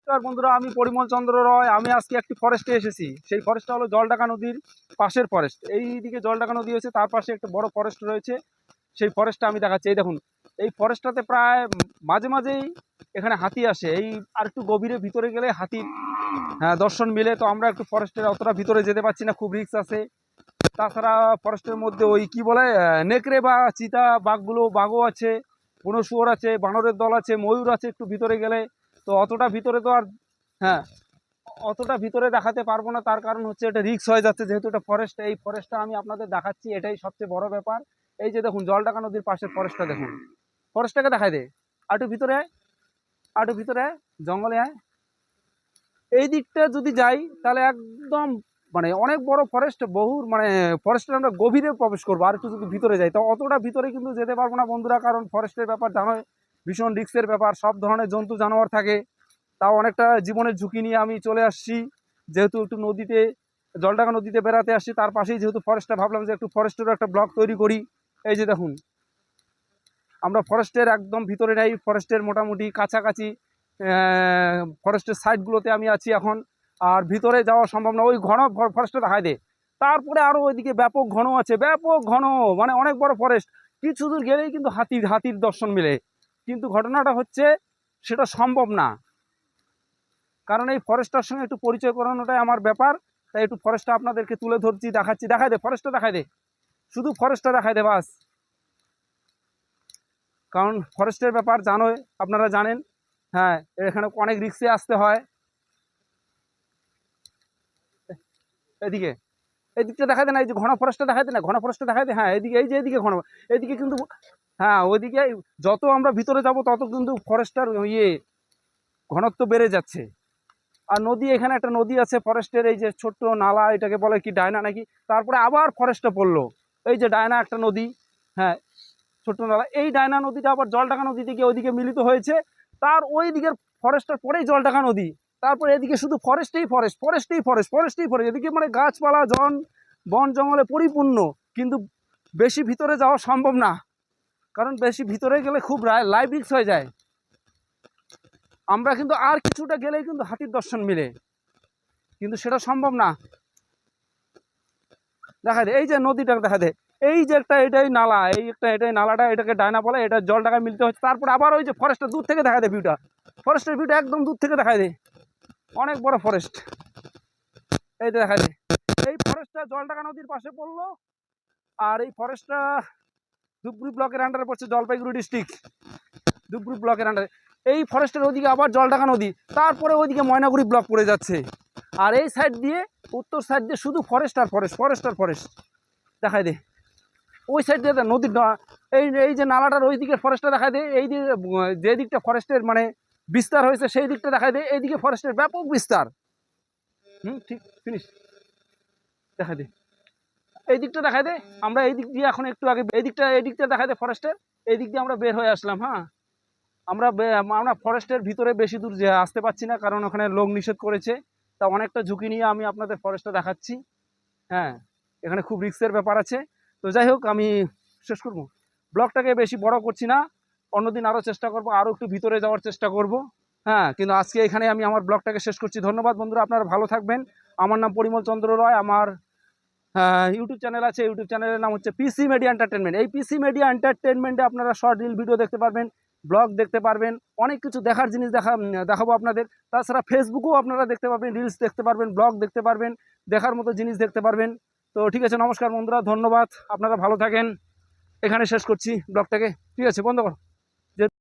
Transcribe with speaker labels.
Speaker 1: নমস্কার বন্ধুরা, আমি পরিমল চন্দ্র রয়। আমি আজকে একটি ফরেস্টে এসেছি। সেই ফরেস্টটা হলো জলঢাকা নদীর পাশের ফরেস্ট। এইদিকে জলঢাকা নদী হয়েছে, তার পাশে একটা বড় ফরেস্ট রয়েছে। সেই ফরেস্টটা আমি দেখাচ্ছি। এই দেখুন, এই ফরেস্টটাতে প্রায় মাঝে মাঝেই এখানে হাতি আসে। এই আর একটু গভীরে ভিতরে গেলে হাতির দর্শন মিলে। তো আমরা একটু ফরেস্টের অতটা ভিতরে যেতে পারছি না, খুব রিস্ক আছে। তাছাড়া ফরেস্টের মধ্যে ওই কি বলে নেকড়ে বা চিতা বাঘও আছে, বুনো শুয়োর আছে, বানরের দল আছে, ময়ূর আছে একটু ভিতরে গেলে। তো অতটা ভিতরে তো আর হ্যাঁ অতটা ভিতরে দেখাতে পারবো না, তার কারণ হচ্ছে এটা রিস্ক হয়ে যাচ্ছে, যেহেতু এটা ফরেস্ট। এই ফরেস্টটা আমি আপনাদের দেখাচ্ছি, এটাই সবচেয়ে বড় ব্যাপার। এই যে দেখুন, জলঢাকা নদীর পাশের ফরেস্টটা দেখুন। ফরেস্টটাকে দেখাই দে, আটু ভিতরে আয়, আটু ভিতরে আয়, জঙ্গলে আয়। এই দিকটা যদি যাই তাহলে একদম মানে অনেক বড় ফরেস্ট, মানে ফরেস্টের আমরা গভীরে প্রবেশ করবো। আর একটু যদি ভিতরে যাই তো অতটা ভিতরে কিন্তু যেতে পারবো না বন্ধুরা, কারণ ফরেস্টের ব্যাপার জানো, ভীষণ রিস্কের ব্যাপার। সব ধরনের জন্তু জানোয়ার থাকে। তাও অনেকটা জীবনের ঝুঁকি নিয়ে আমি চলে আসছি, যেহেতু একটু নদীতে, জলঢাকা নদীতে বেড়াতে আসছি, তার পাশেই যেহেতু ফরেস্টটা, ভাবলাম যে একটু ফরেস্টেরও একটা ব্লগ তৈরি করি। এই যে দেখুন, আমরা ফরেস্টের একদম ভিতরে নেই, ফরেস্টের মোটামুটি কাছাকাছি ফরেস্টের সাইডগুলোতে আমি আছি এখন। আর ভিতরে যাওয়া সম্ভব না, ওই ঘন ফরেস্টটা দেখায় দে। তারপরে আরও ওইদিকে ব্যাপক ঘন আছে, ব্যাপক ঘন, মানে অনেক বড় ফরেস্ট। কিছু দূর গেলেই কিন্তু হাতির দর্শন মিলে। কিন্তু ঘটনাটা হচ্ছে সেটা সম্ভব না, কারণ এই ফরেস্টটার সঙ্গে একটু পরিচয় করানোটাই আমার ব্যাপার। তাই একটু ফরেস্টটা আপনাদেরকে তুলে ধরছি, দেখাচ্ছি। দেখায় দে ফরেস্টটা, দেখায় দে, শুধু ফরেস্টটা দেখায় দে বাস। কারণ ফরেস্টের ব্যাপার জানোই, আপনারা জানেন। হ্যাঁ, এখানে অনেক রিস্কে আসতে হয়। এদিকে, এই দিকটা দেখায় দে না, এই যে ঘন ফরেস্টটা দেখায় দে না, ঘন ফরেস্টটা দেখায় দে। হ্যাঁ, এদিকে, এই যে এদিকে ঘন, এদিকে কিন্তু হ্যাঁ ওইদিকে যত আমরা ভিতরে যাব তত কিন্তু ফরেস্টটার ঘনত্ব বেড়ে যাচ্ছে। আর নদী, এখানে একটা নদী আছে ফরেস্টের, এই যে ছোট্ট নালা, এটাকে বলে কি ডায়না নাকি। তারপরে আবার ফরেস্টে পড়লো, এই যে ডায়না একটা নদী। হ্যাঁ, ছোট্ট নালা, এই ডায়না নদীটা আবার জলঢাকা নদীতে গিয়ে ওইদিকে মিলিত হয়েছে। তার ওই দিকের ফরেস্টের পরেই জলঢাকা নদী। তারপরে এদিকে শুধু ফরেস্টেই ফরেস্ট, ফরেস্টেই ফরেস্ট, ফরেস্টেই ফরেস্ট। এদিকে মানে গাছপালা, বন জঙ্গলে পরিপূর্ণ। কিন্তু বেশি ভিতরে যাওয়া সম্ভব না, কারণ বেশি ভিতরে গেলে খুব লাইভ রিস্ক হয়ে যায়। আমরা কিন্তু আর কিছুটা গেলেই কিন্তু হাতির দর্শন মিলে, কিন্তু সেটা সম্ভব না। দেখা দে, এই যে নদীটা দেখা দে, এই যে একটা এটাই নালা, এটাই নালাটা, এটাকে ডায়না বলে। এটা জলঢাকা মিলতে হচ্ছে। তারপর আবার ওই যে ফরেস্টটা দূর থেকে দেখা দে ভিউটা, ফরেস্টের ভিউটা একদম দূর থেকে দেখায় দে, অনেক বড় ফরেস্ট। এই যে দেখা দে, এই ফরেস্টটা জলঢাকা নদীর পাশে পড়লো। আর এই ফরেস্টটা ধূপগুড়ি ব্লকের আন্ডারে পড়ছে, জলপাইগুড়ি ডিস্ট্রিক্ট ধূপগুড়ি ব্লকের আন্ডারে। এই ফরেস্টের ওইদিকে আবার জলঢাকা নদী, তারপরে ওইদিকে ময়নাগুড়ি ব্লক পড়ে যাচ্ছে। আর এই সাইড দিয়ে, উত্তর সাইড দিয়ে শুধু ফরেস্ট আর ফরেস্ট, ফরেস্ট আর ফরেস্ট। দেখায় দে ওই সাইড দিয়ে নদীর, এই যে নালাটার ওই দিকে ফরেস্টটা দেখায় দে। এই দিকে যে দিকটা ফরেস্টের মানে বিস্তার হয়েছে সেই দিকটা দেখায় দে। এইদিকে ফরেস্টের ব্যাপক বিস্তার। ঠিক ফিনিশ, দেখায় দে এই দিকটা দেখায় দে। আমরা এই দিক দিয়ে এখন একটু আগে এই দিকটা দেখায় দে ফরেস্টের। এই দিক দিয়ে আমরা বের হয়ে আসলাম। হ্যাঁ, আমরা ফরেস্টের ভিতরে বেশি দূর যে আসতে পারছি না, কারণ ওখানে লোক নিষেধ করেছে। তা অনেকটা ঝুঁকি নিয়ে আমি আপনাদের ফরেস্টটা দেখাচ্ছি। হ্যাঁ, এখানে খুব রিস্কের ব্যাপার আছে। তো যাই হোক, আমি শেষ করব, ব্লগটাকে বেশি বড় করছি না। অন্যদিন আরও চেষ্টা করব, আরও একটু ভিতরে যাওয়ার চেষ্টা করব। হ্যাঁ, কিন্তু আজকে এখানে আমি আমার ব্লগটাকে শেষ করছি। ধন্যবাদ বন্ধুরা, আপনারা ভালো থাকবেন। আমার নাম পরিমল চন্দ্র রয়। আমার ইউটিউব চ্যানেল আছে, ইউটিউব চ্যানেলের নাম হচ্ছে পিসি মিডিয়া এন্টারটেনমেন্ট। এই পিসি মিডিয়া এন্টারটেনমেন্টে আপনারা শর্ট রিল ভিডিও দেখতে পারবেন, ব্লগ দেখতে পারবেন, অনেক কিছু দেখার জিনিস দেখাবো আপনাদের। তাছাড়া ফেসবুকেও আপনারা দেখতে পারবেন, রিলস দেখতে পারবেন, ব্লগ দেখতে পারবেন, দেখার মতো জিনিস দেখতে পারবেন। তো ঠিক আছে, নমস্কার বন্ধুরা, ধন্যবাদ, আপনারা ভালো থাকেন। এখানে শেষ করছি ব্লগটাকে। ঠিক আছে, বন্ধ করো।